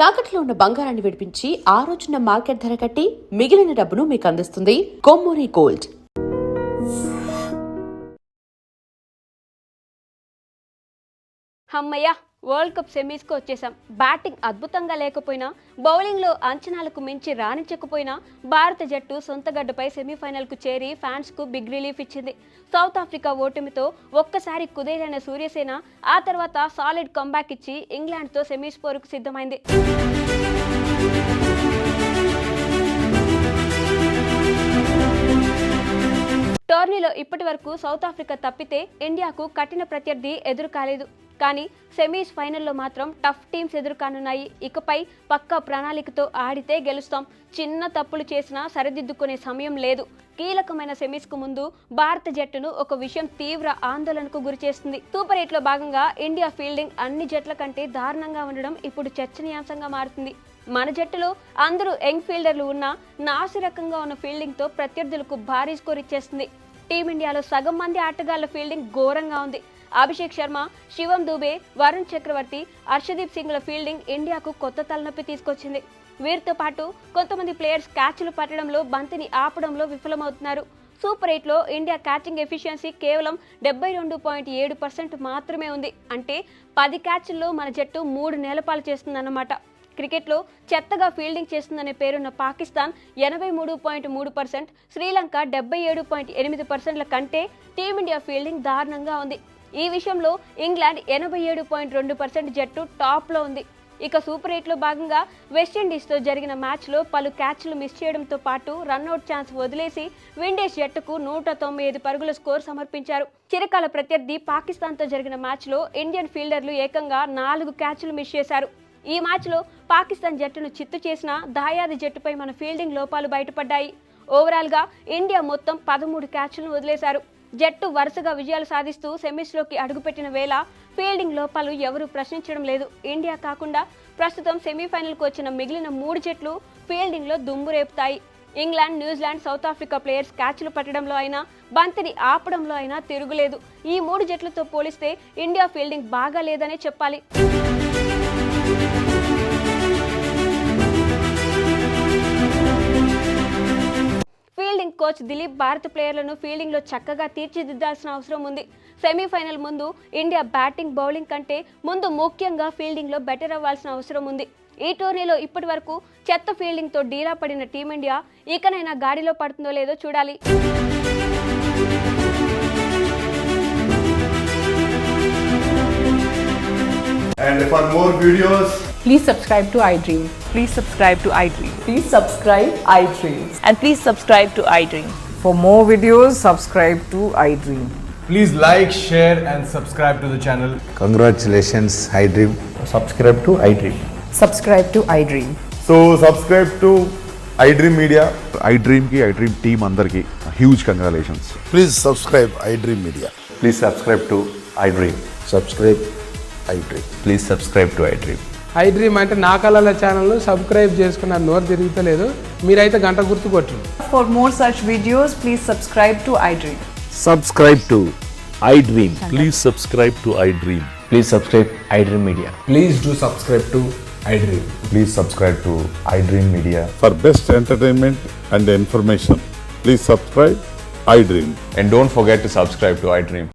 తాకట్లో ఉన్న బంగారాన్ని విడిపించి ఆ రోజున మార్కెట్ ధర కట్టి మిగిలిన డబ్బును మీకు అందిస్తుంది కొమ్మూరి గోల్డ్. అమ్మయ్య, వరల్డ్ కప్ సెమీస్కి వచ్చేసాం. బ్యాటింగ్ అద్భుతంగా లేకపోయినా, బౌలింగ్లో అంచనాలకు మించి రాణించకపోయినా భారత జట్టు సొంత గడ్డపై సెమీఫైనల్కు చేరి ఫ్యాన్స్కు బిగ్ రిలీఫ్ ఇచ్చింది. సౌత్ ఆఫ్రికా ఓటమితో ఒక్కసారి కుదేలైన సూర్యసేన ఆ తర్వాత సాలిడ్ కంబ్యాక్ ఇచ్చి ఇంగ్లాండ్తో సెమీస్ పోరుకు సిద్ధమైంది. టోర్నీలో ఇప్పటి వరకు సౌత్ ఆఫ్రికా తప్పితే ఇండియాకు కఠిన ప్రత్యర్థి ఎదురు కాలేదు. కానీ సెమీస్ ఫైనల్లో మాత్రం టఫ్ టీమ్స్ ఎదురు కానున్నాయి. ఇకపై పక్కా ప్రణాళికతో ఆడితే గెలుస్తాం. చిన్న తప్పులు చేసినా సరిదిద్దుకునే సమయం లేదు. కీలకమైన సెమీస్కు ముందు భారత జట్టును ఒక విషయం తీవ్ర ఆందోళనకు గురిచేస్తుంది. సూపర్ 8లో భాగంగా ఇండియా ఫీల్డింగ్ అన్ని జట్ల కంటే దారుణంగా ఉండడం ఇప్పుడు చర్చనీయాంశంగా మారుతుంది. మన జట్టులో అందరూ యంగ్ ఫీల్డర్లు ఉన్నా నాసిరకంగా ఉన్న ఫీల్డింగ్తో ప్రత్యర్థులకు భారీ స్కోర్ ఇచ్చేస్తుంది. టీమిండియాలో సగం మంది ఆటగాళ్ల ఫీల్డింగ్ ఘోరంగా ఉంది. అభిషేక్ శర్మ, శివం దూబే, వరుణ్ చక్రవర్తి, హర్షదీప్ సింగ్ల ఫీల్డింగ్ ఇండియాకు కొత్త తలనొప్పి తీసుకొచ్చింది. వీరితో పాటు కొంతమంది ప్లేయర్స్ క్యాచ్లు పట్టడంలో, బంతిని ఆపడంలో విఫలమవుతున్నారు. సూపర్ 8లో ఇండియా క్యాచింగ్ ఎఫిషియన్సీ కేవలం 72.7% మాత్రమే ఉంది. అంటే 10 క్యాచ్ల్లో మన జట్టు 3 నేలపాలు చేస్తుందన్నమాట. క్రికెట్లో చెత్తగా ఫీల్డింగ్ చేస్తుందనే పేరున్న పాకిస్తాన్ 83.3%, శ్రీలంక 77.8% కంటే టీమిండియా ఫీల్డింగ్ దారుణంగా ఉంది. ఈ విషయంలో ఇంగ్లాండ్ 87.2% జట్టు టాప్లో ఉంది. ఇక సూపర్ 8లో భాగంగా వెస్టిండీస్తో జరిగిన మ్యాచ్లో పలు క్యాచ్లు మిస్ చేయడంతో పాటు రన్అట్ ఛాన్స్ వదిలేసి విండీస్ జట్టుకు 195 పరుగుల స్కోర్ సమర్పించారు. చిరకాల ప్రత్యర్థి పాకిస్తాన్తో జరిగిన మ్యాచ్లో ఇండియన్ ఫీల్డర్లు ఏకంగా 4 క్యాచ్లు మిస్ చేశారు. ఈ మ్యాచ్లో పాకిస్తాన్ జట్టును చిత్తు చేసిన దాయాది జట్టుపై మన ఫీల్డింగ్ లోపాలు బయటపడ్డాయి. ఓవరాల్గా ఇండియా మొత్తం 13 క్యాచ్లను వదిలేశారు. జట్టు వరుసగా విజయాలు సాధిస్తూ సెమీస్లోకి అడుగుపెట్టిన వేళ ఫీల్డింగ్ లోపాలు ఎవరూ ప్రశ్నించడం లేదు. ఇండియా కాకుండా ప్రస్తుతం సెమీఫైనల్కు వచ్చిన మిగిలిన 3 జట్లు ఫీల్డింగ్లో దుమ్ము రేపుతాయి. England, New Zealand, South Africa players క్యాచ్లు పట్టడంలో అయినా, బంతిని ఆపడంలో అయినా తిరుగులేదు. ఈ 3 జట్లతో పోలిస్తే ఇండియా ఫీల్డింగ్ బాగా లేదనే చెప్పాలి. ఫీల్డింగ్ కోచ్ దిలీప్ భారత ప్లేయర్లను ఫీల్డింగ్లో చక్కగా తీర్చిదిద్దాల్సిన అవసరం ఉంది. సెమీఫైనల్ ముందు ఇండియా బ్యాటింగ్, బౌలింగ్ కంటే ముందు ముఖ్యంగా ఫీల్డింగ్లో బెటర్ అవ్వాల్సిన అవసరం ఉంది. ఈ టోర్నీలో ఇప్పటి వరకు చెత్త ఫీల్డింగ్తో డీలా పడిన టీమిండియా ఇకనైనా గాడిలో పడుతుందో లేదో చూడాలి. And for more videos, please subscribe to iDream. Please subscribe to iDream. Please subscribe iDream. And please subscribe to iDream. For more videos, subscribe to iDream. please like, share and subscribe to the channel. Congratulations, iDream. Subscribe to iDream. Subscribe to iDream. So subscribe to iDream Media. iDream ki iDream team andarki huge congratulations. Please subscribe iDream Media. Please subscribe to iDream. Subscribe iDream. Please subscribe to iDream. iDream అంటే నా కళల ఛానల్ను subscribe చేసుకున్న నోరు తిరుగుతలేదు. మీరైతే గంట గుర్తు కొట్టండి. For more such videos, please subscribe to iDream. Subscribe to iDream. Please subscribe to iDream. Please subscribe iDream Media. Please do subscribe to iDream. Please subscribe to iDream Media. For best entertainment and information, please subscribe iDream. And don't forget to subscribe to iDream.